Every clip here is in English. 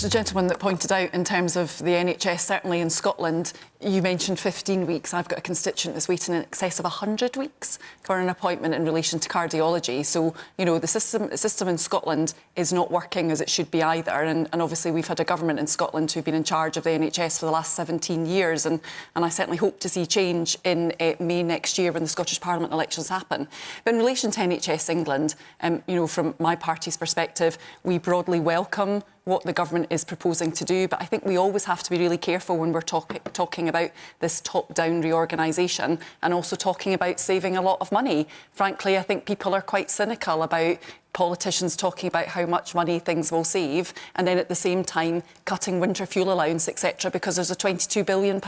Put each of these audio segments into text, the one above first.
the gentleman that pointed out in terms of the NHS, certainly in Scotland, you mentioned 15 weeks. I've got a constituent that's waiting in excess of 100 weeks for an appointment in relation to cardiology. So, you know, the system in Scotland is not working as it should be either. And obviously we've had a government in Scotland who've been in charge of the NHS for the last 17 years. And I certainly hope to see change in May next year when the Scottish Parliament elections happen. But in relation to NHS England, you know, from my party's perspective, we broadly welcome what the government is proposing to do, but I think we always have to be really careful when we're talking about this top-down reorganisation and also talking about saving a lot of money. Frankly, I think people are quite cynical about politicians talking about how much money things will save and then at the same time cutting winter fuel allowance, etc., because there's a £22 billion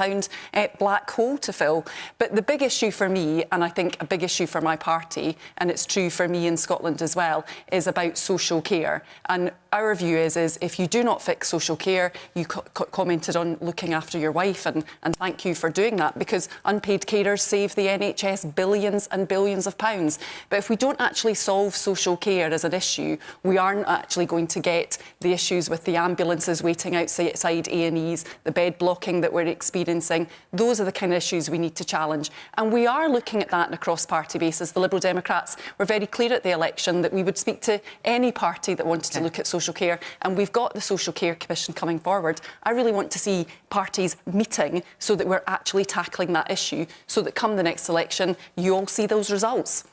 black hole to fill. But the big issue for me, and I think a big issue for my party, and it's true for me in Scotland as well, is about social care. And our view is if you do not fix social care, you commented on looking after your wife, and thank you for doing that, because unpaid carers save the NHS billions and billions of pounds. But if we don't actually solve social care as an issue, we aren't actually going to get the issues with the ambulances waiting outside A&Es, the bed blocking that we're experiencing. Those are the kind of issues we need to challenge. And we are looking at that on a cross-party basis. The Liberal Democrats were very clear at the election that we would speak to any party that wanted to look at social care, and we've got the Social Care Commission coming forward. I really want to see parties meeting so that we're actually tackling that issue, so that come the next election, you all see those results.